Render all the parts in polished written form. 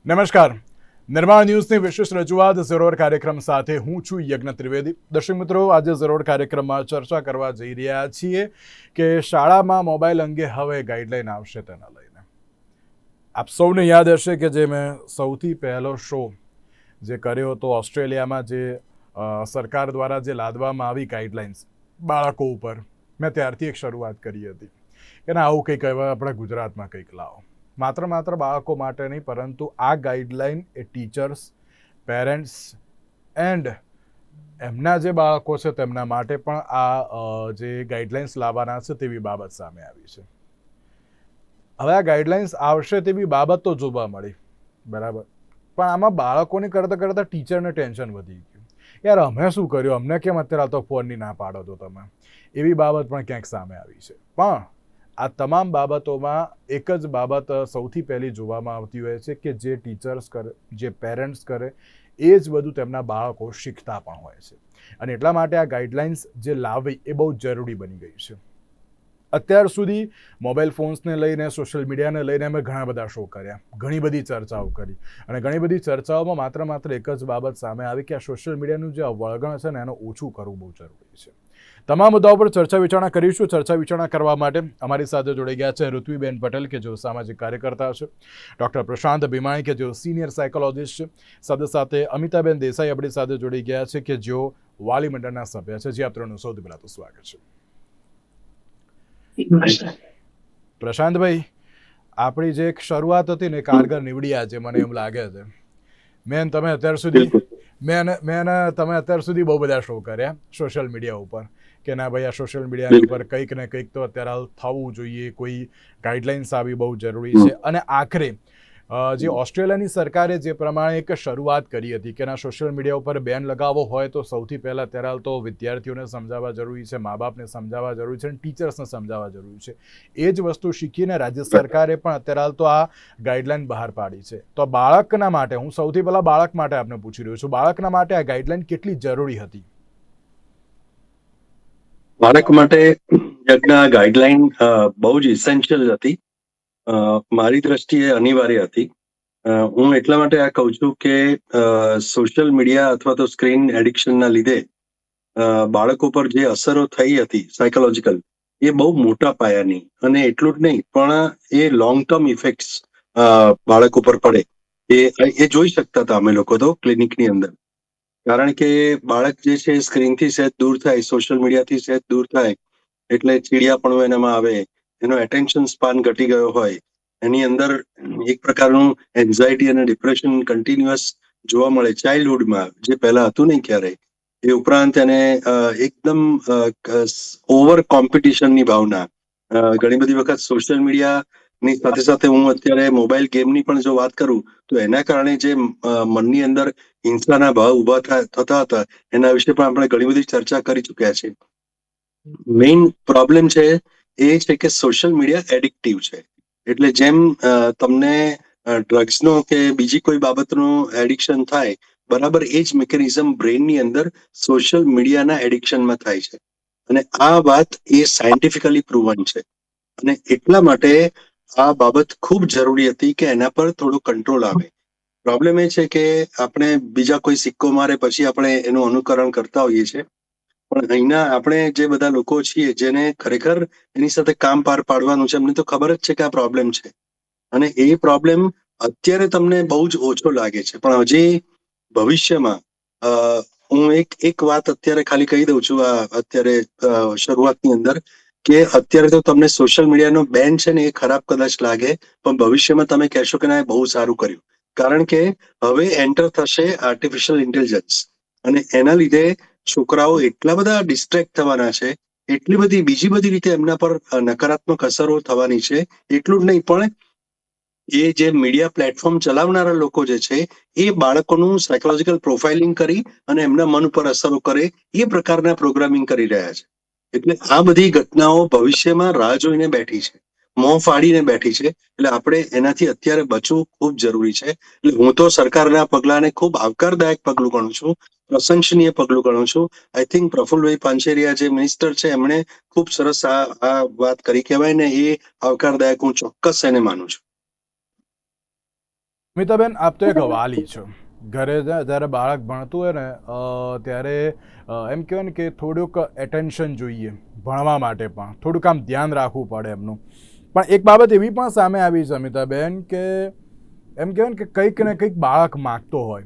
નમસ્કાર. નિર્માણ ન્યૂઝની વિશેષ રજૂઆત ઝરોડ કાર્યક્રમ સાથે હું છું યજ્ઞ ત્રિવેદી. દર્શક મિત્રો, આજે ઝરોડ કાર્યક્રમમાં ચર્ચા કરવા જઈ રહ્યા છીએ કે શાળામાં મોબાઈલ અંગે હવે ગાઈડલાઈન આવશે તેના લઈને. આપ સૌને યાદ હશે કે જે મેં સૌથી પહેલો શો જે કર્યો હતો ઓસ્ટ્રેલિયામાં, જે સરકાર દ્વારા જે લાદવામાં આવી ગાઈડલાઇન્સ બાળકો ઉપર, મેં ત્યારથી એક શરૂઆત કરી હતી કે ના, આવું કંઈક હવે આપણા ગુજરાતમાં કંઈક લાવો. માત્ર બાળકો માટે નહીં, પરંતુ આ guideline A teachers, parents and એમના જે બાળકો છે તેમના માટે પણ આ જે ગાઈડલાઇન્સ લાવવાના છે તેવી બાબત સામે આવી છે. હવે આ ગાઈડલાઇન્સ આવશે તેવી બાબત તો જોવા મળી, બરાબર, પણ આમાં બાળકોને કરતાં ટીચરને ટેન્શન વધી ગયું. યાર, અમે શું કર્યું, અમને કેમ અત્યારે તો ફોનની ના પાડો તો તમે, એવી બાબત પણ ક્યાંક સામે આવી છે. પણ આ તમામ બાબતોમાં એક જ બાબત સૌથી પહેલી જોવામાં આવતી હોય છે કે જે ટીચર્સ કરે, જે પેરેન્ટ્સ કરે, એ જ બધું તેમના બાળકો શીખતા પણ હોય છે. અને એટલા માટે આ ગાઈડલાઇન્સ જે લાવવી એ બહુ જરૂરી બની ગઈ છે. અત્યાર સુધી મોબાઈલ ફોન્સને લઈને, સોશિયલ મીડિયાને લઈને અમે ઘણા બધા શો કર્યા, ઘણી બધી ચર્ચાઓ કરી, અને ઘણી બધી ચર્ચાઓમાં માત્ર એક જ બાબત સામે આવી કે આ સોશિયલ મીડિયાનું જે વળગણ છે ને એને ઓછું કરવું બહુ જરૂરી છે. તમામ મુદ્દાઓ પર ચર્ચા વિચારણા કરીશું. ચર્ચા વિચારણા કરવા માટે અમારી સાથે જોડાઈ ગયા છે ઋત્વીબેન પટેલ, કે જેઓ સામાજિક કાર્યકર્તા છે, ડૉક્ટર પ્રશાંત ભીમાણી, કે જેઓ સિનિયર સાયકોલોજીસ્ટ છે, સાથે અમિતાબેન દેસાઈ આપણી સાથે જોડાઈ ગયા છે, કે જેઓ વાલી મંડળના સભ્ય છે. જે આપ ત્રણનું સૌથી પહેલા તો સ્વાગત છે. પ્રશાંતભાઈ, આપણી જે એક શરૂઆત હતી ને કારગર નીવડી આજે, મને એમ લાગે છે. તમે અત્યાર સુધી બહુ બધા શો કર્યા સોશિયલ મીડિયા ઉપર કે ના ભાઈ, આ સોશિયલ મીડિયા ઉપર કંઈક ને કંઈક તો અત્યારે હાલ થવું જોઈએ, કોઈ ગાઈડલાઇન્સ આવી બહુ જરૂરી છે. અને આખરે જે ઓસ્ટ્રેલિયાની સરકારે જે પ્રમાણે એક શરૂઆત કરી હતી કે ના, સોશિયલ મીડિયા ઉપર બેન લગાવવો હોય તો સૌથી પહેલાં અત્યારે હાલ તો વિદ્યાર્થીઓને સમજાવવા જરૂરી છે, મા બાપને સમજાવવા જરૂરી છે, અને ટીચર્સને સમજાવવા જરૂરી છે. એ જ વસ્તુ શીખીને રાજ્ય સરકારે પણ અત્યારે હાલ તો આ ગાઈડલાઇન બહાર પાડી છે. તો બાળકના માટે, હું સૌથી પહેલાં બાળક માટે આપને પૂછી રહ્યો છું, બાળકના માટે આ ગાઈડલાઇન કેટલી જરૂરી હતી? બાળક માટે ગાઈડલાઇન બહુ જ ઇસેન્શિયલ હતી, મારી દ્રષ્ટિએ અનિવાર્ય હતી. હું એટલા માટે આ કહું છું કે સોશિયલ મીડિયા અથવા તો સ્ક્રીન એડિક્શનના લીધે બાળકો પર જે અસરો થઈ હતી સાયકોલોજીકલ, એ બહુ મોટા પાયાની, અને એટલું જ નહીં પણ એ લોંગ ટર્મ ઇફેક્ટ્સ બાળકો પર પડે એ જોઈ શકતા હતા અમે લોકો તો ક્લિનિકની અંદર. કારણ કે બાળક જે છે સ્ક્રીનથી સહેજ દૂર થાય, સોશિયલ મીડિયાથી સહેજ દૂર થાય એટલે ચીડિયાપણું એનામાં આવે, એનો એટેન્શન સ્પાન ઘટી ગયો હોય, એની અંદર એક પ્રકારનું એન્ઝાયટી અને ડિપ્રેશન કન્ટિન્યુઅસ જોવા મળે ચાઇલ્ડહુડમાં, જે પહેલા હતું નહીં ક્યારેય. એ ઉપરાંત એને એકદમ ઓવર કોમ્પિટિશનની ભાવના, ઘણી બધી વખત સોશિયલ મીડિયાની સાથે હું અત્યારે મોબાઈલ ગેમની પણ જો વાત કરું તો એના કારણે જે મનની અંદર હિંસાના ભાવ ઉભા થતા હતા, એના વિશે પણ આપણે ઘણી બધી ચર્ચા કરી ચૂક્યા છે. મેઇન પ્રોબ્લેમ છે એ છે કે સોશિયલ મીડિયા એડિક્ટિવ છે. એટલે જેમ તમને ડ્રગ્સનો કે બીજી કોઈ બાબતનું એડિક્શન થાય, બરાબર એ જ મિકેનિઝમ બ્રેઇનની અંદર સોશિયલ મીડિયાના એડિક્શનમાં થાય છે. અને આ વાત એ સાયન્ટિફિકલી પ્રૂવન છે. અને એટલા માટે આ બાબત ખૂબ જરૂરી હતી કે એના પર થોડું કંટ્રોલ આવે. પ્રોબ્લેમ એ છે કે આપણે બીજા કોઈ સિક્કો મારે પછી આપણે એનું અનુકરણ કરતા હોઈએ છીએ, પણ અહીંના આપણે જે બધા લોકો છીએ જેને ખરેખર એની સાથે કામ પાર પાડવાનું છે, એમને તો ખબર જ છે કે આ પ્રોબ્લેમ છે. અને એ પ્રોબ્લેમ અત્યારે તમને બહુ જ ઓછો લાગે છે, પણ હજી ભવિષ્યમાં હું એક વાત અત્યારે ખાલી કહી દઉં છું અત્યારે શરૂઆતની અંદર, કે અત્યારે તો તમને સોશિયલ મીડિયાનો બેન છે ને એ ખરાબ કદાચ લાગે, પણ ભવિષ્યમાં તમે કહેશો કે ના, એ બહુ સારું કર્યું. કારણ કે હવે એન્ટર થશે આર્ટિફિશિયલ ઇન્ટેલિજન્સ, અને એના લીધે છોકરાઓ એટલા બધા ડિસ્ટ્રેક્ટ થવાના છે, એટલી બધી બીજી બધી રીતે એમના પર નકારાત્મક અસરો થવાની છે. એટલું જ નહીં, પણ એ જે મીડિયા પ્લેટફોર્મ ચલાવનારા લોકો જે છે એ બાળકોનું સાયકોલોજીકલ પ્રોફાઇલિંગ કરી અને એમના મન ઉપર અસરો કરે એ પ્રકારના પ્રોગ્રામિંગ કરી રહ્યા છે. એટલે આ બધી ઘટનાઓ ભવિષ્યમાં રાહ જોઈને બેઠી છે, મોં ફાડીને બેઠી છે. એટલે આપણે એનાથી અત્યારે બચવું ખૂબ જરૂરી છે. એટલે હું તો સરકારના પગલાને ખૂબ આવકારદાયક પગલું ગણું છું, પ્રશંસનીય પગલું ગણું છું. આઈ થિંક પ્રફુલભાઈ પાનસેરિયા જે મિનિસ્ટર છે એમણે ખૂબ સરસ આ વાત કરી કહેવાય ને, એ આવકારદાયક હું ચોક્કસ એને માનું છું. અમિતાબેન, આપ તો એક વાલી છો. ઘરે જ્યારે બાળક ભણતું હોય ને ત્યારે એમ કહેવાય ને કે થોડુંક એટેન્શન જોઈએ ભણવા માટે, પણ થોડુંક આમ ધ્યાન રાખવું પડે એમનું. પણ એક બાબત એવી પણ સામે આવી છે અમિતાબેન, કે એમ કહેવાય ને કે કંઈક ને કંઈક બાળક માગતો હોય,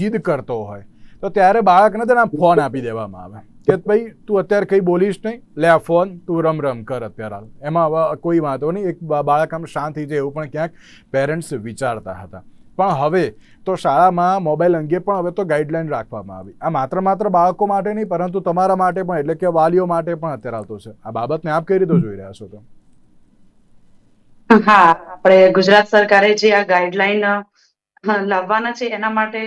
જીદ કરતો હોય, તો ત્યારે બાળકને છે ને ફોન આપી દેવામાં આવે કે ભાઈ તું અત્યારે કંઈ બોલીશ નહીં, લે આ ફોન, તું રમ કર અત્યારે હાલ. એમાં હવે કોઈ વાંધો નહીં, એક બાળક આમ શાંત થઈ જાય એવું પણ ક્યાંક પેરેન્ટ્સ વિચારતા હતા. પણ હવે તો શાળામાં મોબાઈલ અંગે પણ હવે તો ગાઈડલાઈન રાખવામાં આવી. આ માત્ર બાળકો માટે નહીં, પરંતુ તમારા માટે પણ, એટલે કે વાલીઓ માટે પણ અત્યારે આવતો છે. આ બાબતને આપ કઈ રીતે જોઈ રહ્યા છો? તો હા, આપણે ગુજરાત સરકારે જે આ ગાઈડલાઈન લાવવાના છે એના માટે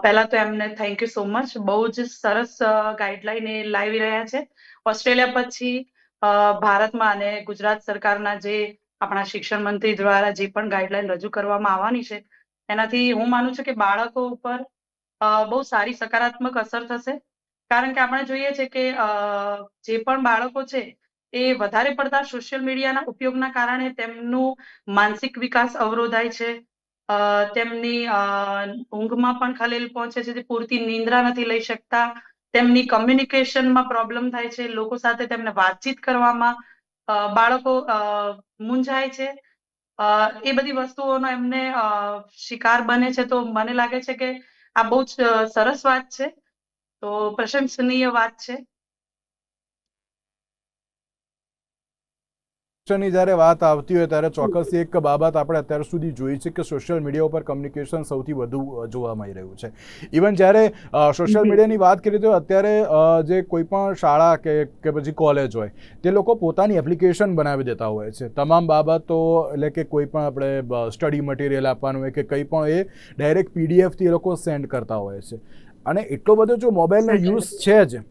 પહેલા તો એમને થેન્ક યુ સો મચ. બહુ જ સરસ ગાઈડલાઈન એ લાવી રહ્યા છે. ઓસ્ટ્રેલિયા પછી ભારતમાં અને ગુજરાત સરકારના જે આપણા શિક્ષણ મંત્રી દ્વારા જે પણ ગાઈડલાઈન રજૂ કરવામાં આવવાની છે એનાથી હું માનું છું કે બાળકો ઉપર બહુ સારી સકારાત્મક અસર થશે. કારણ કે આપણે જોઈએ છે કે જે પણ બાળકો છે એ વધારે પડતા સોશિયલ મીડિયાના ઉપયોગના કારણે તેમનું માનસિક વિકાસ અવરોધાય છે. તેમની ઊંઘમાં પણ ખલેલ પહોંચે છે, પૂરતી નિંદ્રા નથી લઈ શકતા, તેમની કમ્યુનિકેશનમાં પ્રોબ્લેમ થાય છે, લોકો સાથે તેમને વાતચીત કરવામાં બાળકો મૂંઝાય છે. એ બધી વસ્તુઓનો એમને શિકાર બને છે. તો મને લાગે છે કે આ બહુ જ સરસ વાત છે, તો પ્રશંસનીય વાત છે. ની જ્યારે વાત આવતી હોય ત્યારે ચોક્કસ એક બાબત આપણે અત્યાર સુધી જોઈ છે કે સોશિયલ મીડિયા ઉપર કમ્યુનિકેશન સૌથી વધુ જોવા મળી રહ્યું છે. ઇવન જ્યારે સોશિયલ મીડિયાની વાત કરીએ તો અત્યારે જે કોઈ પણ શાળા કે પછી કોલેજ હોય તે લોકો પોતાની એપ્લિકેશન બનાવી દેતા હોય છે. તમામ બાબતો, એટલે કે કોઈ પણ આપણે સ્ટડી મટીરિયલ આપવાનું હોય કે કંઈ પણ, એ ડાયરેક્ટ પીડીએફથી એ લોકો સેન્ડ કરતા હોય છે. અને એટલો બધો જો મોબાઈલનો યુઝ છે જ,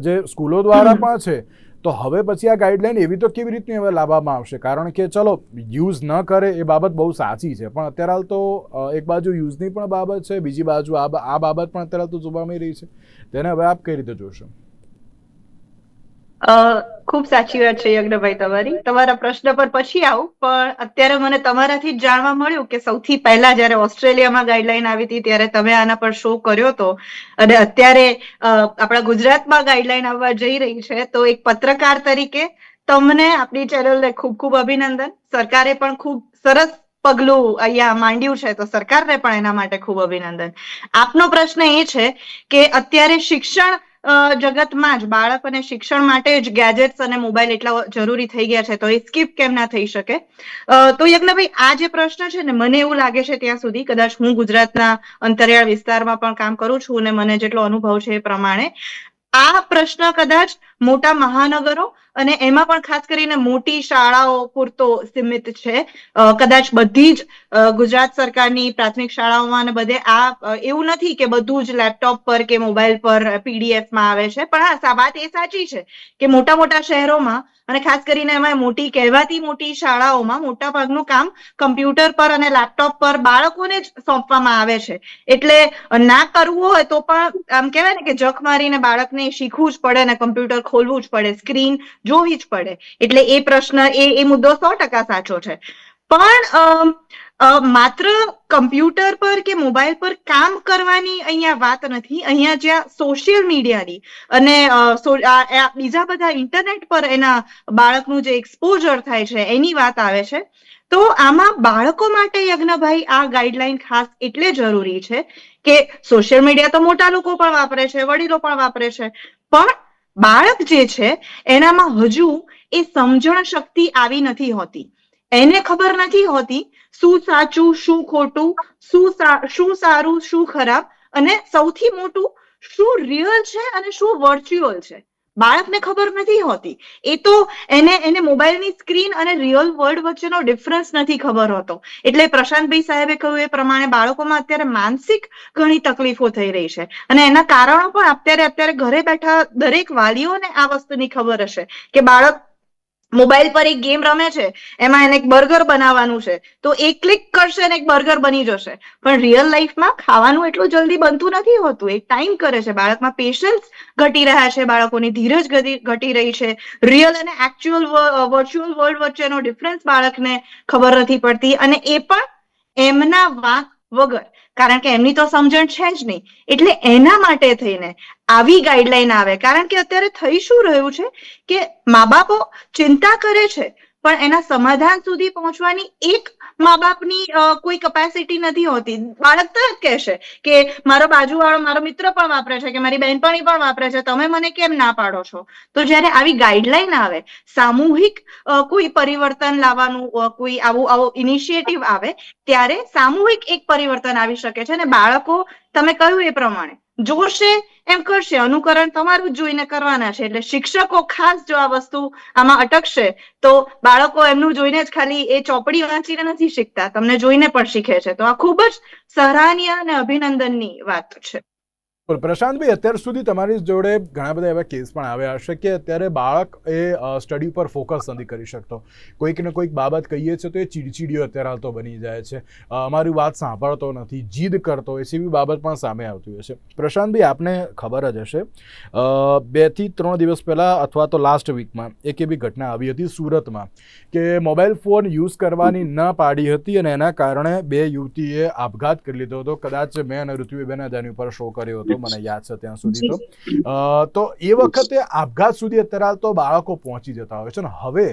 જે સ્કૂલો દ્વારા પણ છે, તો હવે પછી આ ગાઈડલાઈન એવી તો કેવી રીતની હવે લાવવામાં આવશે? કારણ કે ચલો યુઝ ન કરે એ બાબત બહુ સાચી છે, પણ અત્યારે હાલ તો એક બાજુ યુઝની પણ બાબત છે, બીજી બાજુ આ બાબત પણ અત્યારે તો જોવા મળી રહી છે. તેને હવે આપ કઈ રીતે જોશો? ખૂબ સાચી વાત છે યજ્ઞભાઈ તમારી. તમારા પ્રશ્ન પર પછી આવું, પણ અત્યારે મને તમારાથી જ જાણવા મળ્યું કે સૌથી પહેલા જયારે ઓસ્ટ્રેલિયામાં ગાઈડલાઈન આવી હતી ત્યારે તમે આના પર શો કર્યો હતો, અને અત્યારે આપણા ગુજરાતમાં ગાઈડલાઈન આવવા જઈ રહી છે. તો એક પત્રકાર તરીકે તમને, આપણી ચેનલને ખૂબ ખૂબ અભિનંદન. સરકારે પણ ખૂબ સરસ પગલું અહીંયા માંડ્યું છે, તો સરકારને પણ એના માટે ખૂબ અભિનંદન. આપનો પ્રશ્ન એ છે કે અત્યારે શિક્ષણ જગતમાં જ બાળકોને શિક્ષણ માટે જ ગેજેટ્સ અને મોબાઈલ એટલા જરૂરી થઈ ગયા છે, તો એ સ્કીપ કેમ ના થઈ શકે? તો યજ્ઞભાઈ, આ જે પ્રશ્ન છે ને, મને એવું લાગે છે ત્યાં સુધી, કદાચ હું ગુજરાતના અંતરિયાળ વિસ્તારમાં પણ કામ કરું છું અને મને જેટલો અનુભવ છે એ પ્રમાણે આ પ્રશ્ન કદાચ મોટા મહાનગરો અને એમાં પણ ખાસ કરીને મોટી શાળાઓ પૂરતો સીમિત છે. કદાચ બધી જ ગુજરાત સરકારની પ્રાથમિક શાળાઓમાં અને બધે આ એવું નથી કે બધું જ લેપટોપ પર કે મોબાઈલ પર પીડીએફમાં આવે છે. પણ હા, વાત એ સાચી છે કે મોટા મોટા શહેરોમાં અને ખાસ કરીને એમાં મોટી કહેવાતી મોટી શાળાઓમાં મોટા ભાગનું કામ કમ્પ્યુટર પર અને લેપટોપ પર બાળકોને જ સોંપવામાં આવે છે. એટલે ના કરવું હોય તો પણ આમ કહેવાય ને કે જખ મારીને બાળકને શીખવું જ પડે ને કમ્પ્યુટર ખોલવું જ પડે, સ્ક્રીન જોવી જ પડે. એટલે એ પ્રશ્ન, એ મુદ્દો 100% સાચો છે. પણ માત્ર કમ્પ્યુટર પર કે મોબાઈલ પર કામ કરવાની અહીંયા વાત નથી. અહીંયા જ્યાં સોશિયલ મીડિયાની અને બીજા બધા ઇન્ટરનેટ પર એના બાળકનું જે એક્સપોઝર થાય છે એની વાત આવે છે. તો આમાં બાળકો માટે યજ્ઞભાઈ આ ગાઈડલાઈન ખાસ એટલે જરૂરી છે કે સોશિયલ મીડિયા તો મોટા લોકો પણ વાપરે છે, વડીલો પણ વાપરે છે, પણ બાળક જે છે એનામાં હજુ એ સમજણ શક્તિ આવી નથી હોતી. એને ખબર નથી હોતી શું સાચું, શું ખોટું, શું સારું, શું ખરાબ, અને સૌથી મોટું શું રિયલ છે અને શું વર્ચ્યુઅલ છે. બાળકને ખબર નથી હોતી. એ તો એને મોબાઈલની સ્ક્રીન અને રિયલ વર્લ્ડ વચ્ચેનો ડિફરન્સ નથી ખબર હોતો. એટલે પ્રશાંતભાઈ સાહેબે કહ્યું એ પ્રમાણે બાળકોમાં અત્યારે માનસિક ઘણી તકલીફો થઈ રહી છે, અને એના કારણો પણ અત્યારે ઘરે બેઠા દરેક વાલીઓને આ વસ્તુની ખબર હશે કે બાળક મોબાઈલ પર એક ગેમ રમે છે, એમાં એને એક બર્ગર બનાવવાનું છે, તો એક ક્લિક કરશે અને એક બર્ગર બની જશે. પણ રિયલ લાઈફમાં ખાવાનું એટલું જલ્દી બનતું નથી હોતું. એક ટાઈમ કરે છે. બાળકમાં પેશન્સ ઘટી રહ્યા છે, બાળકોની ધીરજ ઘટી રહી છે. રિયલ અને વર્ચ્યુઅલ વર્લ્ડ વચ્ચેનો ડિફરન્સ બાળકને ખબર નથી પડતી, અને એ પણ એમના વાંક વગર, કારણ કે એમની તો સમજણ છે જ નહીં, એટલે એના માટે થઈને આવી ગાઈડલાઈન આવે. કારણ કે અત્યારે થઈ શું રહ્યું છે કે મા બાપો ચિંતા કરે છે પણ એના સમાધાન સુધી પહોંચવાની એક મા બાપની કોઈ કેપેસિટી નથી હોતી. બાળક તો જ કહેશે કે મારો બાજુવાળો, મારો મિત્ર પણ વાપરે છે, કે મારી બહેનપણી પણ વાપરે છે, તમે મને કેમ ના પાડો છો? તો જ્યારે આવી ગાઈડલાઈન આવે, સામૂહિક કોઈ પરિવર્તન લાવવાનું કોઈ આવો ઇનિશિયેટિવ આવે, ત્યારે સામૂહિક એક પરિવર્તન આવી શકે છે. અને બાળકો, તમે કહ્યું એ પ્રમાણે, જોશે એમ કરશે, અનુકરણ તમારું જ જોઈને કરવાના છે. એટલે શિક્ષકો ખાસ જો આ વસ્તુ આમાં અટકશે તો બાળકો એમનું જોઈને જ ખાલી એ ચોપડી વાંચીને નથી શીખતા, તમને જોઈને પણ શીખે છે. તો આ ખૂબ જ સરાહનીય અને અભિનંદનની વાત છે. પણ પ્રશાંતભાઈ, અત્યાર સુધી તમારી જોડે ઘણા બધા એવા કેસ પણ આવ્યા હશે કે અત્યારે બાળક એ સ્ટડી પર ફોકસ નથી કરી શકતો, કોઈક ને કોઈક બાબત કહીએ છીએ તો એ ચીડચીડિયો અત્યારે હાલ તો બની જાય છે, અમારી વાત સાંભળતો નથી, જીદ કરતો હોય છે, એવી બાબત પણ સામે આવતી હોય છે. પ્રશાંતભાઈ, આપને ખબર જ હશે 2 થી 3 દિવસ પહેલાં અથવા તો લાસ્ટ વીકમાં એક એવી ઘટના આવી હતી સુરતમાં કે મોબાઈલ ફોન યુઝ કરવાની ન પાડી હતી અને એના કારણે 2 યુવતીએ આપઘાત કરી લીધો હતો. કદાચ મેં અને ઋત્વિબેને તેની ઉપર શો કર્યો હતો, મને યાદ છે ત્યાં સુધી. તો એ વખતે આપઘાત સુધી અત્યારે હાલ તો બાળકો પહોંચી જતા હોય છે. ને હવે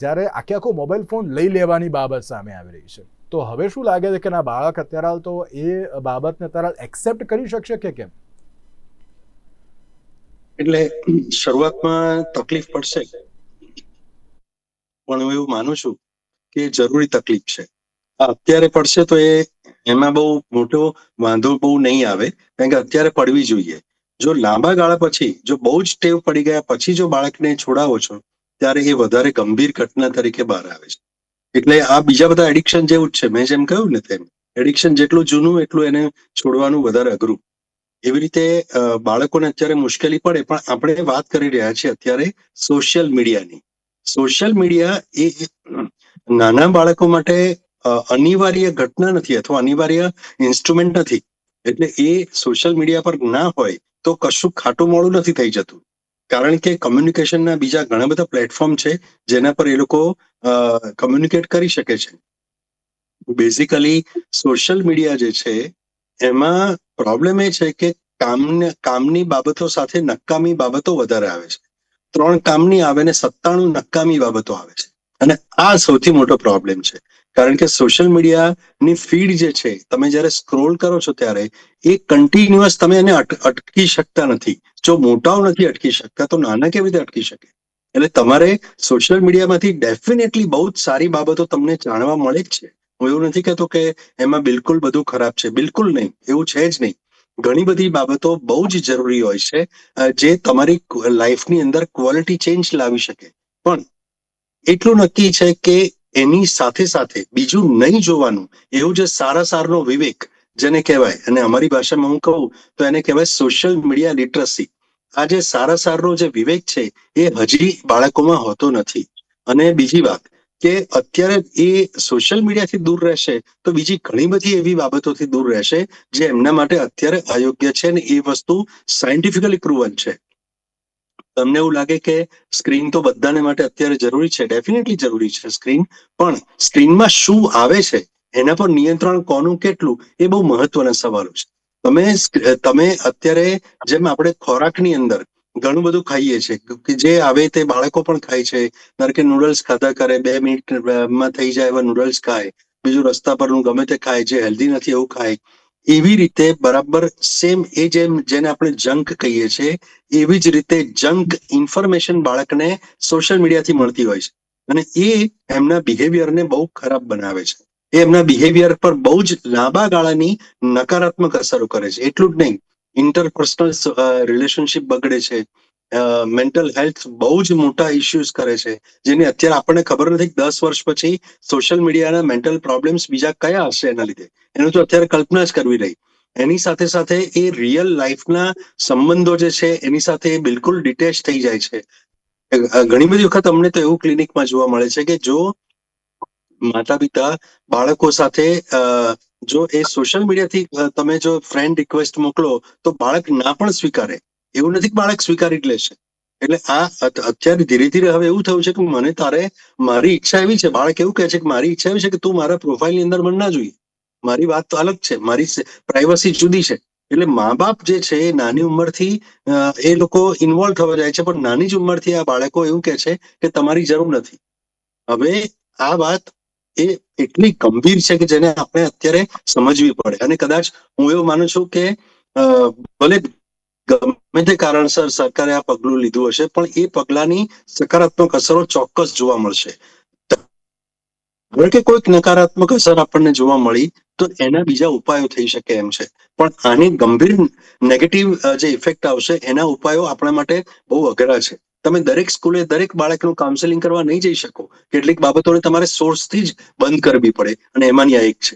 જ્યારે આખો મોબાઈલ ફોન લઈ લેવાની બાબત સામે આવી રહી છે, તો હવે શું લાગે છે કે ના બાળક અત્યારે હાલ તો એ બાબતને અત્યારે હાલ એક્સેપ્ટ કરી શકશે કે કેમ? એટલે શરૂઆતમાં તકલીફ પડશે, પણ હું એવું માનું છું કે જરૂરી તકલીફ છે. અત્યારે પડશે તો એમાં બહુ મોટો વાંધો બહુ નહીં આવે, કારણ કે અત્યારે પડવી જોઈએ. જો લાંબા ગાળા પછી, જો બહુ જ ટેવ પડી ગયા પછી જો બાળકને છોડાવો છો, ત્યારે એ વધારે ગંભીર ઘટના તરીકે બહાર આવે છે. એટલે આ બીજા બધા એડિક્શન જેવું જ છે. મેં જેમ કહ્યું ને તેમ, એડિક્શન જેટલું જૂનું એટલું એને છોડવાનું વધારે અઘરું. એવી રીતે બાળકોને અત્યારે મુશ્કેલી પડે, પણ આપણે વાત કરી રહ્યા છીએ અત્યારે સોશિયલ મીડિયાની. સોશિયલ મીડિયા એ નાના બાળકો માટે અનિવાર્ય ઘટના નથી અથવા અનિવાર્ય ઇન્સ્ટ્રુમેન્ટ નથી. એટલે એ સોશિયલ મીડિયા પર ના હોય તો કશું ખાટું મોડું નથી થઈ જતું, કારણ કે કમ્યુનિકેશનના બીજા ઘણા બધા પ્લેટફોર્મ છે જેના પર એ લોકો કમ્યુનિકેટ કરી શકે છે. બેઝિકલી સોશિયલ મીડિયા જે છે એમાં પ્રોબ્લેમ એ છે કે કામની બાબતો સાથે નકામી બાબતો વધારે આવે છે. 3 કામની આવે ને 97 નકામી બાબતો આવે છે, અને આ સૌથી મોટો પ્રોબ્લેમ છે. કારણ કે સોશિયલ મીડિયાની ફીડ જે છે, તમે જ્યારે સ્ક્રોલ કરો છો ત્યારે એ કન્ટિન્યુઅસ, તમે એને અટકી શકતા નથી. જો મોટાઓ નથી અટકી શકતા તો નાના કેવી રીતે અટકી શકે? એટલે તમારે સોશિયલ મીડિયામાંથી ડેફિનેટલી બહુ જ સારી બાબતો તમને જાણવા મળે જ છે. હું એવું નથી કહેતો કે એમાં બિલકુલ બધું ખરાબ છે, બિલકુલ નહીં, એવું છે જ નહીં. ઘણી બધી બાબતો બહુ જ જરૂરી હોય છે જે તમારી લાઈફની અંદર ક્વોલિટી ચેન્જ લાવી શકે. પણ એટલું નક્કી છે કે એની સાથે સાથે બીજું નહીં જોવાનું, એવું જે સારાનો વિવેક જેને કહેવાય, અને અમારી ભાષામાં હું કહું તો એને કહેવાય સોશિયલ મીડિયા લિટરસી. આ જે સારાનો જે વિવેક છે એ હજી બાળકોમાં હોતો નથી. અને બીજી વાત કે અત્યારે એ સોશિયલ મીડિયાથી દૂર રહેશે તો બીજી ઘણી બધી એવી બાબતોથી દૂર રહેશે જે એમના માટે અત્યારે અયોગ્ય છે, અને એ વસ્તુ સાયન્ટિફિકલી પ્રૂવન છે. તમને એવું લાગે કે સ્ક્રીન તો બધાને માટે અત્યારે જરૂરી છે, ડેફિનેટલી જરૂરી છે સ્ક્રીન, પણ સ્ક્રીનમાં શું આવે છે એના પર નિયંત્રણ કોનું કેટલું એ બહુ મહત્વના સવાલો છે. તમે અત્યારે જેમ આપણે ખોરાકની અંદર ઘણું બધું ખાઈએ છીએ કે જે આવે તે બાળકો પણ ખાય છે. ધારો કે નૂડલ્સ ખાધા કરે, 2 મિનિટમાં થઈ જાય એવા નૂડલ્સ ખાય, બીજું રસ્તા પરનું ગમે તે ખાય, જે હેલ્ધી નથી એવું ખાય. એવી રીતે બરાબર સેમ એ જેને આપણે જંક કહીએ છીએ, એવી જ રીતે જંક ઇન્ફોર્મેશન બાળકને સોશિયલ મીડિયાથી મળતી હોય છે, અને એ એમના બિહેવિયરને બહુ ખરાબ બનાવે છે. એ એમના બિહેવિયર પર બહુ જ લાંબા ગાળાની નકારાત્મક અસરો કરે છે. એટલું જ નહીં, ઇન્ટરપર્સનલ રિલેશનશિપ બગડે છે, મેન્ટલ હેલ્થ બહુ જ મોટા ઇશ્યુઝ કરે છે, જેની અત્યારે આપણને ખબર નથી 10 વર્ષ પછી સોશિયલ મીડિયાના મેન્ટલ પ્રોબ્લેમ્સ બીજા કયા હશે એના લીધે. એનું તો અત્યારે કલ્પના જ કરવી રહી. એની સાથે સાથે એ રિયલ લાઈફના સંબંધો જે છે એની સાથે બિલકુલ ડિટેચ થઈ જાય છે. ઘણી બધી વખત અમને તો એવું ક્લિનિકમાં જોવા મળે છે કે જો માતા પિતા બાળકો સાથે જો એ સોશિયલ મીડિયાથી તમે જો ફ્રેન્ડ રિક્વેસ્ટ મોકલો તો બાળક ના પણ સ્વીકારે, એવું નથી કે બાળક સ્વીકારી જ લેશે. એટલે આ અત્યારે ધીરે ધીરે હવે એવું થયું છે કે મને તારે, મારી ઈચ્છા એવી છે, બાળક એવું કહે છે કે મારી ઈચ્છા એવી છે કે તું મારા પ્રોફાઇલની અંદર મને ના જોઈએ, મારી વાત તો અલગ છે, મારી પ્રાઇવસી જુદી છે. એટલે મા બાપ જે છે એ નાની ઉંમરથી એ લોકો ઇન્વોલ્વ થવા જાય છે, પણ નાની જ ઉંમરથી આ બાળકો એવું કહે છે કે તમારી જરૂર નથી. હવે આ વાત એ એટલી ગંભીર છે કે જેને આપણે અત્યારે સમજવી પડે. અને કદાચ હું એવું માનું છું કે ભલે ગમે તે કારણસર સરકારે આ પગલું લીધું હશે, પણ એ પગલાની સકારાત્મક અસરો ચોક્કસ જોવા મળશે. કે કોઈક નકારાત્મક અસર આપણને જોવા મળી તો એના બીજા ઉપાયો થઈ શકે એમ છે, પણ આની ગંભીર નેગેટિવ જે ઇફેક્ટ આવશે એના ઉપાયો આપણા માટે બહુ અઘરા છે. તમે દરેક સ્કૂલે દરેક બાળકનું કાઉન્સેલિંગ કરવા નહીં જઈ શકો. કેટલીક બાબતોને તમારે સોર્સથી જ બંધ કરવી પડે, અને એમાંની આ એક છે.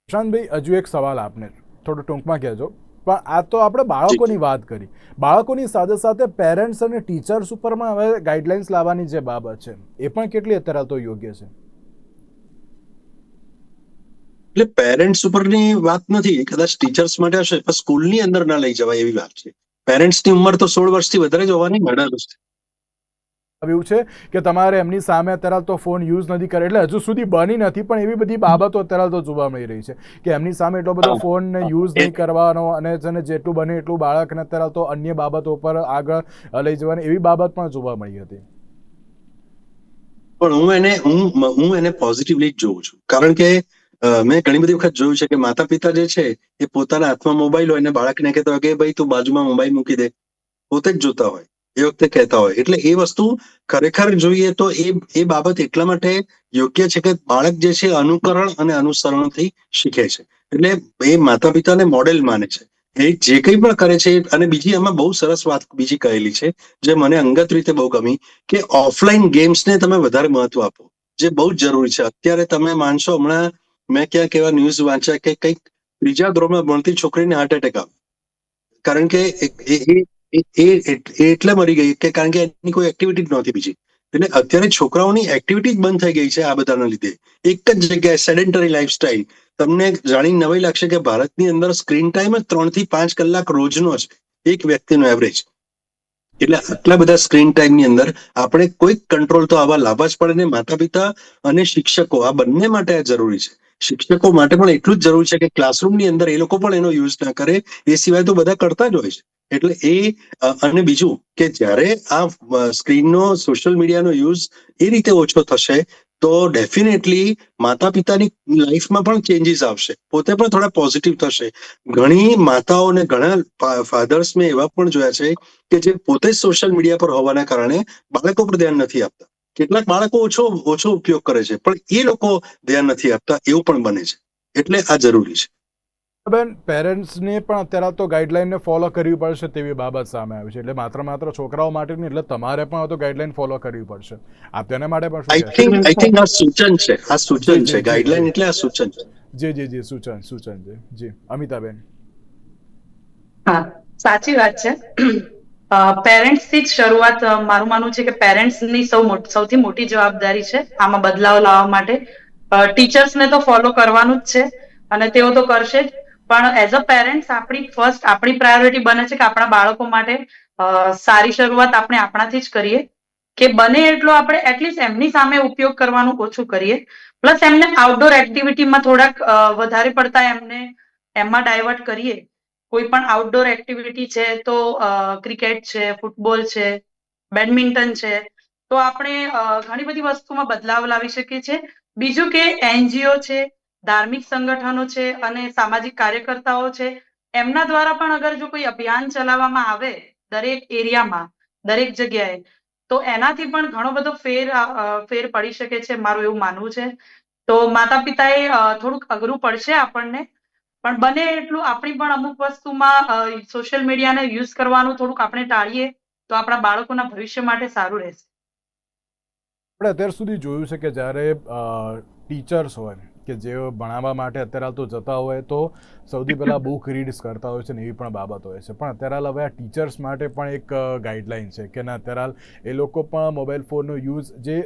પ્રશાંતભાઈ, હજુ એક સવાલ આપને થોડું ટૂંકમાં કહેજો, પણ આ તો આપણે બાળકોની વાત કરી. બાળકોની સાથે સાથે પેરેન્ટ્સ અને ટીચર્સ ઉપર પણ હવે ગાઈડલાઇન્સ લાવવાની જે બાબત છે એ પણ કેટલી અત્યારે તો યોગ્ય છે? એટલે પેરેન્ટ્સ ઉપરની વાત નથી, કદાચ ટીચર્સ માટે હશે, પણ સ્કૂલની અંદર ના લઈ જવાય એવી વાત છે. પેરેન્ટ્સની ઉંમર તો 16 વર્ષથી વધારે જ હોવાની. એવું છે કે તમારે એમની સામે અત્યારે તો ફોન યુઝ નથી કરે, એટલે હજુ સુધી બની નથી, પણ એવી બધી બાબતો અત્યારે તો જોવા મળી રહી છે કે એમની સામે એટલો બધો ફોન યુઝ નહીં કરવાનો, અને છે ને જેટલું બને એટલું બાળકને અત્યારે તો અન્ય બાબતો પર આગળ લઈ જવાની એવી બાબત પણ જોવા મળી હતી. પણ હું એને પોઝિટિવલી જ જોઉં છું, કારણ કે મેં ઘણી બધી વખત જોયું છે કે માતા પિતા જે છે એ પોતાના હાથમાં મોબાઈલ હોય ને બાળકને કહેતા હોય કે ભાઈ તું બાજુમાં મોબાઈલ મૂકી દે, પોતે જ જોતા હોય એ વખતે કહેતા હોય. એટલે એ વસ્તુ ખરેખર જોઈએ તો એ બાબત એટલા માટે યોગ્ય છે કે બાળક જે છે અનુકરણ અને અનુસરણથી શીખે છે. એટલે એ માતા પિતાને મોડેલ માને છે. એ જે કંઈ પણ કરે છે. અને બીજી એમાં બહુ સરસ વાત બીજી કહેલી છે જે મને અંગત રીતે બહુ ગમી, કે ઓફલાઈન ગેમ્સને તમે વધારે મહત્વ આપો, જે બહુ જ જરૂરી છે. અત્યારે તમે માનશો, હમણાં મેં ક્યાંક એવા ન્યૂઝ વાંચ્યા કે કંઈક 3જા ધોરણમાં ભણતી છોકરીને હાર્ટ એટેક આવ્યો, કારણ કે એટલે મરી ગઈ કે કારણ કે એની કોઈ એક્ટિવિટી જ નહોતી બીજી. એટલે અત્યારે છોકરાઓની એક્ટિવિટી જ બંધ થઈ ગઈ છે આ બધાના લીધે. એક જ જગ્યાએ સેડેન્ટરી લાઈફસ્ટાઈલ. તમને જાણીને નવાઈ લાગશે કે ભારતની અંદર સ્ક્રીન ટાઈમ જ 3 થી 5 કલાક રોજનો છે, એક વ્યક્તિનો એવરેજ. એટલે આટલા બધા સ્ક્રીન ટાઈમની અંદર આપણે કોઈક કંટ્રોલ તો આવા લાવવા જ પડે ને. માતા પિતા અને શિક્ષકો આ બંને માટે આ જરૂરી છે. શિક્ષકો માટે પણ એટલું જ જરૂરી છે કે ક્લાસરૂમની અંદર એ લોકો પણ એનો યુઝ ના કરે, એ સિવાય તો બધા કરતા જ હોય છે. એટલે અને બીજું કે જ્યારે આ સ્ક્રીનનો, સોશિયલ મીડિયાનો યુઝ એ રીતે ઓછો થશે તો ડેફિનેટલી માતા પિતાની લાઈફમાં પણ ચેન્જીસ આવશે, પોતે પણ થોડા પોઝિટિવ થશે. ઘણી માતાઓ અને ઘણા ફાધર્સ મેં એવા પણ જોયા છે કે જે પોતે જ સોશિયલ મીડિયા પર હોવાના કારણે બાળકો પર ધ્યાન નથી આપતા. કેટલાક બાળકો ઓછો ઉપયોગ કરે છે, પણ એ લોકો ધ્યાન નથી આપતા, એવું પણ બને છે. એટલે આ જરૂરી છે. બેન, પેરેન્ટ્સને પણ અત્યારે તો ગાઈડલાઈનને ફોલો કરવી પડશે તેવી બાબત સામે આવી છે. એટલે માત્ર છોકરાઓ માટે નહીં, એટલે તમારે પણ તો ગાઈડલાઈન ફોલો કરવી પડશે. આપ તેના માટે પણ શું કહેશો? આઈ થિંક આ સૂચન છે, ગાઈડલાઈન એટલે આ સૂચન છે. જી સૂચન છે. જી અમિતાબેન. હા, સાચી વાત છે. પેરેન્ટ્સથી જ શરૂઆત મારું માનવું છે કે પેરેન્ટ્સની સૌથી મોટી જવાબદારી છે આમાં બદલાવ લાવવા માટે. ટીચર્સને તો ફોલો કરવાનું જ છે અને તેઓ તો કરશે જ, પણ એઝ અ પેરેન્ટ્સ આપણી પ્રાયોરિટી બને છે કે આપણા બાળકો માટે સારી શરૂઆત આપણે આપણાથી જ કરીએ, કે બને એટલો આપણે એટલીસ્ટ એમની સામે ઉપયોગ કરવાનું ઓછું કરીએ. પ્લસ એમને આઉટડોર એક્ટિવિટીમાં થોડાક વધારે પડતા એમાં ડાયવર્ટ કરીએ. કોઈ પણ આઉટડોર એક્ટિવિટી છે તો ક્રિકેટ છે, ફૂટબોલ છે, બેડમિન્ટન છે, તો આપણે ઘણી બધી વસ્તુમાં બદલાવ લાવી શકીએ છીએ. બીજું કે NGO છે, ધાર્મિક સંગઠનો છે અને સામાજિક કાર્યકર્તાઓ છે, એમના દ્વારા પણ અગર જો કોઈ અભિયાન ચલાવવામાં આવે દરેક એરિયામાં, દરેક જગ્યાએ, તો એનાથી પણ ઘણો બધો ફેર પડી શકે છે, મારું એવું માનવું છે. તો માતા પિતાએ થોડુંક અઘરું પડશે આપણને, પણ બને એટલું આપણી પણ અમુક વસ્તુમાં સોશિયલ મીડિયાને યુઝ કરવાનું થોડુંક આપણે ટાળીએ તો આપણા બાળકોના ભવિષ્ય માટે સારું રહેશે. આપણે અત્યાર સુધી જોયું છે કે જ્યારે ટીચર્સ હોય કે જેઓ ભણાવવા માટે અત્યારે તો જતા હોય તો સૌથી પહેલાં બુક રીડ્સ કરતા હોય છે ને એવી પણ બાબત હોય છે. પણ અત્યારે હવે આ ટીચર્સ માટે પણ એક ગાઈડલાઇન છે કે ના અત્યારે એ લોકો પણ મોબાઈલ ફોનનો યુઝ જે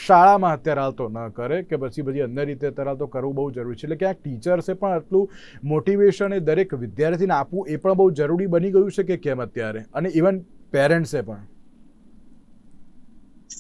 શાળામાં અત્યારે હાલ તો ન કરે, કે પછી બધી અન્ય રીતે અત્યારે તો કરવું બહુ જરૂરી છે. એટલે ક્યાંક ટીચર્સે પણ આટલું મોટિવેશન એ દરેક વિદ્યાર્થીને આપવું એ પણ બહુ જરૂરી બની ગયું છે કે કેમ અત્યારે, અને ઇવન પેરેન્ટ્સે પણ?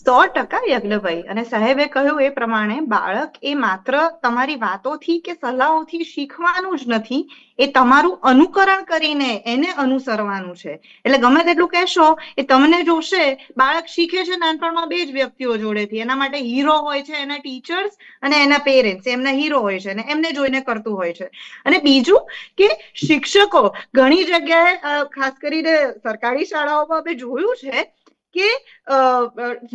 100% યજ્ઞભાઈ, અને સાહેબે કહ્યું એ પ્રમાણે બાળક એ માત્ર તમારી વાતોથી કે સલાહોથી શીખવાનું જ નથી, એ તમારું અનુકરણ કરીને એને અનુસરવાનું છે. એટલે ગમે તેટલું કહેશો એ તમને જોશે. બાળક શીખે છે નાનપણમાં બે જ વ્યક્તિઓ જોડેથી. એના માટે હીરો હોય છે એના ટીચર્સ અને એના પેરેન્ટ્સ, એમના હીરો હોય છે અને એમને જોઈને કરતું હોય છે. અને બીજું કે શિક્ષકો ઘણી જગ્યાએ ખાસ કરીને સરકારી શાળાઓમાં અમે જોયું છે કે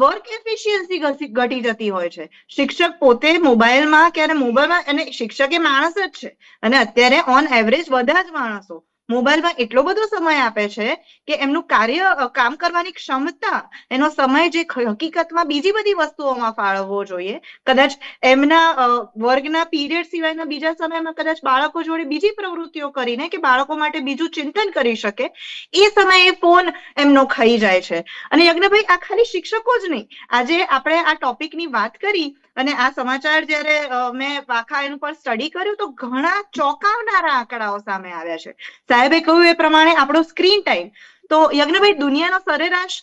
વર્ક એફિશિયન્સી ઘટી જતી હોય છે. શિક્ષક પોતે મોબાઈલમાં અને શિક્ષક એ માણસ જ છે, અને અત્યારે ઓન એવરેજ બધા જ માણસો મોબાઈલમાં એટલો બધો સમય આપે છે કે એમનું કામ કરવાની ક્ષમતા, એનો સમય જે હકીકતમાં બીજી બધી વસ્તુઓમાં ફાળવવો જોઈએ, કદાચ એમના વર્ગના પીરિયડ સિવાયના બીજા સમયમાં કદાચ બાળકો જોડે બીજી પ્રવૃત્તિઓ કરીને કે બાળકો માટે બીજું ચિંતન કરી શકે, એ સમયે ફોન એમનો ખાઈ જાય છે. અને યજ્ઞભાઈ, આ ખાલી શિક્ષકો જ નહીં. આજે આપણે આ ટોપિકની વાત કરી અને આ સમાચાર જયારે મેં આખા એનું પર સ્ટડી કર્યું તો ઘણા ચોંકાવનારા આંકડાઓ સામે આવ્યા છે. સાહેબે કહ્યું એ પ્રમાણે આપણો સ્ક્રીન ટાઈમ, તો યજ્ઞભાઈ દુનિયાનો સરેરાશ,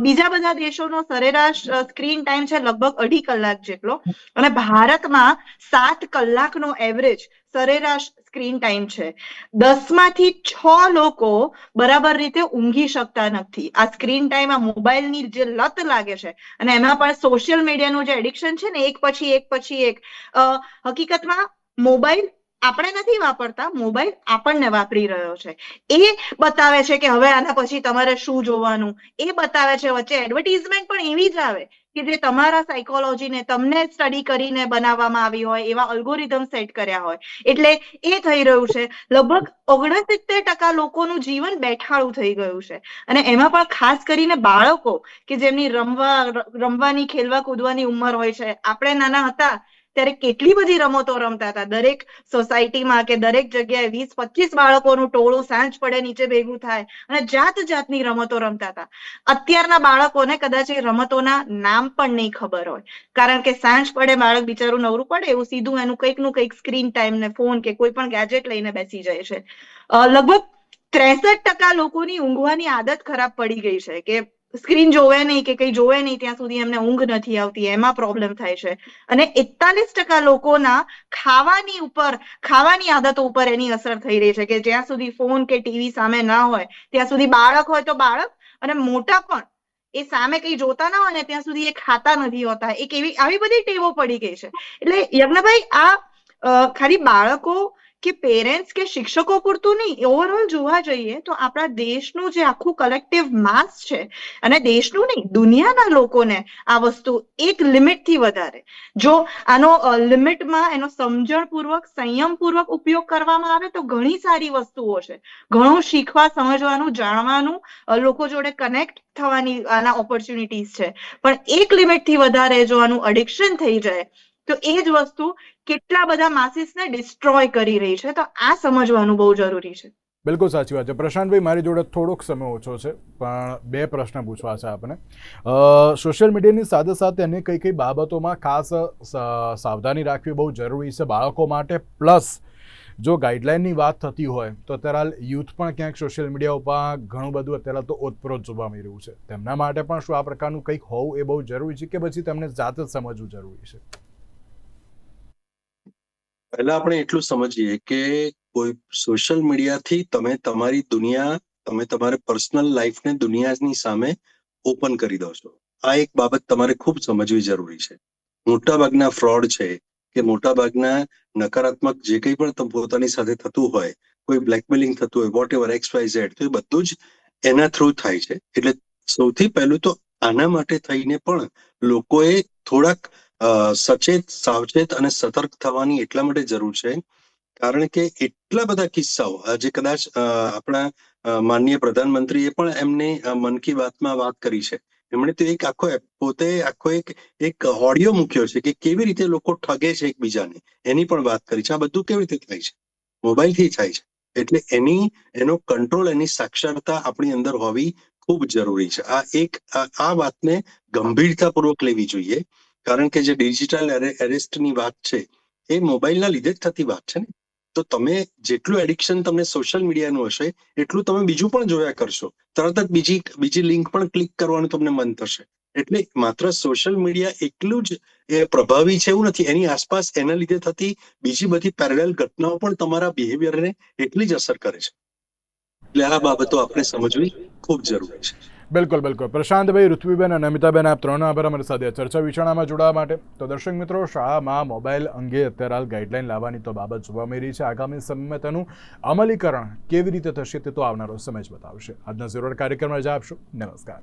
બીજા બધા દેશોનો સરેરાશ સ્ક્રીન ટાઈમ છે લગભગ 2.5 કલાક જેટલો, અને ભારતમાં 7 કલાકનો એવરેજ સરેરાશ સ્ક્રીન ટાઈમ છે. 10 માંથી 6 લોકો બરાબર રીતે ઊંઘી શકતા નથી. આ સ્ક્રીન ટાઈમ, આ મોબાઈલની જે લત લાગે છે, અને એમાં પણ સોશિયલ મીડિયાનું જે એડિક્શન છે ને, એક પછી એક, હકીકતમાં મોબાઈલ આપણે નથી વાપરતા, મોબાઈલ આપણને વાપરી રહ્યો છે. એ બતાવે છે કે હવે આના પછી તમારે શું જોવાનું, એ બતાવે છે. વચ્ચે એડવર્ટીઝમેન્ટ પણ એવી જ આવે કે જે તમારા સાયકોલોજીને તમને સ્ટડી કરીને બનાવવામાં આવી હોય, એવા અલ્ગોરિધમ સેટ કર્યા હોય. એટલે એ થઈ રહ્યું છે. લગભગ 69% લોકોનું જીવન બેઠાડું થઈ ગયું છે. અને એમાં પણ ખાસ કરીને બાળકો કે જેમની રમવાની, ખેલવા કૂદવાની ઉંમર હોય છે. આપણે નાના હતા ત્યારે કેટલી બધી રમતો રમતા હતા. દરેક સોસાયટીમાં કે દરેક જગ્યાએ 20-25 બાળકોનું ટોળું સાંજ પડે નીચે ભેગું થાય અને જાતની રમતો રમતા હતા. અત્યારના બાળકોને કદાચ એ રમતોના નામ પણ નહીં ખબર હોય, કારણ કે સાંજ પડે બાળક બિચારું નવરું પડે એવું સીધું એનું કંઈકનું કંઈક સ્ક્રીન ટાઈમ ને ફોન કે કોઈ પણ ગેજેટ લઈને બેસી જાય છે. લગભગ 63% લોકોની ઊંઘવાની આદત ખરાબ પડી ગઈ છે, કે સ્ક્રીન જોવે નહીં કે કંઈ જોવે નહીં ત્યાં સુધી એમને ઊંઘ નથી આવતી, એમાં પ્રોબ્લેમ થાય છે. અને 41% લોકોના ખાવાની આદતો ઉપર એની અસર થઈ રહી છે, કે જ્યાં સુધી ફોન કે ટીવી સામે ના હોય ત્યાં સુધી, બાળક હોય તો બાળક અને મોટા પણ એ સામે કઈ જોતા ના હોય ને ત્યાં સુધી એ ખાતા નથી હોતા. આવી બધી ટેવો પડી ગઈ છે. એટલે યજ્ઞભાઈ, આ ખાલી બાળકો કે પેરેન્ટ્સ કે શિક્ષકો પૂરતું નહીં, ઓવરઓલ જોવા જઈએ તો આપણા દેશનું જે આખું કલેક્ટિવ માસ છે, અને દેશનું નહીં, દુનિયાના લોકોને આ વસ્તુ એક લિમિટથી વધારે, જો આનો લિમિટમાં એનો સમજણપૂર્વક, સંયમપૂર્વક ઉપયોગ કરવામાં આવે તો ઘણી સારી વસ્તુઓ છે. ઘણું શીખવા, સમજવાનું, જાણવાનું, લોકો જોડે કનેક્ટ થવાની આના ઓપોર્ચ્યુનિટીઝ છે. પણ એક લિમિટથી વધારે જો આનું એડિક્શન થઈ જાય તો એ જ વસ્તુ કેટલા બધા માસીસને ડિસ્ટ્રોય કરી રહી છે. તો આ સમજવાનું બહુ જરૂરી છે. બિલકુલ સાચી વાત છે. પ્રશાંતભાઈ, મારી જોડે થોડોક સમય ઓછો છે, પણ 2 પ્રશ્ન પૂછવા છે આપને. સોશિયલ મીડિયાની સાથે સાથે અન્ય કઈ બાબતોમાં ખાસ સાવધાની રાખવી બહુ જરૂરી છે બાળકો માટે? પ્લસ જો ગાઈડલાઇનની વાત થતી હોય તો અત્યારે યુથ પણ ક્યાંક સોશિયલ મીડિયા ઉપર ઘણું બધું અત્યારે તો ઓતપ્રોત જોવા મળી રહ્યું છે. તેમના માટે પણ શું આ પ્રકારનું કંઈક હોવું એ બહુ જરૂરી છે, કે પછી તેમને જાતે જ સમજવું જરૂરી છે? પહેલા આપણે એટલું સમજીએ કે કોઈ સોશિયલ મીડિયાથી તમે તમારી દુનિયા, તમે તમારે પર્સનલ લાઈફને દુનિયાની સામે ઓપન કરી દો છો. આ એક બાબત તમારે ખૂબ સમજવી જરૂરી છે. મોટાભાગના ફ્રોડ છે કે મોટાભાગના નકારાત્મક જે કંઈ પણ પોતાની સાથે થતું હોય, કોઈ બ્લેકમેલિંગ થતું હોય, વોટ એવર XYZ, તો એ બધું જ એના થ્રુ થાય છે. એટલે સૌથી પહેલું તો આના માટે થઈને પણ લોકોએ થોડાક સચેત, સાવચેત અને સતર્ક થવાની એટલા માટે જરૂર છે, કારણ કે એટલા બધા કિસ્સાઓ આજે કદાચ આપણા માનનીય પ્રધાનમંત્રીએ પણ એમને મન કી બાતમાં વાત કરી છે. એમણે તો પોતે આખો એક ઓડિયો મૂક્યો છે કે કેવી રીતે લોકો ઠગે છે એકબીજાને, એની પણ વાત કરી છે. આ બધું કેવી રીતે થાય છે? મોબાઈલથી થાય છે. એટલે એનો કંટ્રોલ, એની સાક્ષરતા આપણી અંદર હોવી ખૂબ જરૂરી છે. આ વાતને ગંભીરતાપૂર્વક લેવી જોઈએ, કારણ કે જે ડિજિટલ એરેસ્ટની વાત છે એ મોબાઈલના લીધે જ થતી વાત છે ને. તો તમે જેટલું એડિક્શન તમને સોશિયલ મીડિયાનું હશે એટલું તમે બીજું પણ જોયા કરશો. તરત જ બીજી લિંક પણ ક્લિક કરવાનું તમને મન થશે. એટલે માત્ર સોશિયલ મીડિયા એકલું જ એ પ્રભાવી છે એવું નથી, એની આસપાસ એના લીધે થતી બીજી બધી પેરેલલ ઘટનાઓ પણ તમારા બિહેવિયરને એટલી જ અસર કરે છે. એટલે આ બાબતો આપણે સમજવી ખૂબ જરૂરી છે. બિલકુલ બિલકુલ. પ્રશાંતભાઈ, ઋત્વીબેન અને અમિતાબેન, આપ ત્રણનો આભાર અમારી સાથે ચર્ચા વિચારણામાં જોડાવા માટે. તો દર્શક મિત્રો, શાળામાં મોબાઈલ અંગે અત્યારે હાલ ગાઈડલાઈન લાવવાની તો બાબત જોવા મળી રહી છે. આગામી સમયમાં તેનું અમલીકરણ કેવી રીતે થશે તે તો આવનારો સમય જ બતાવશે. આજના ઝીરો કાર્યક્રમમાં રજા આપશો. નમસ્કાર.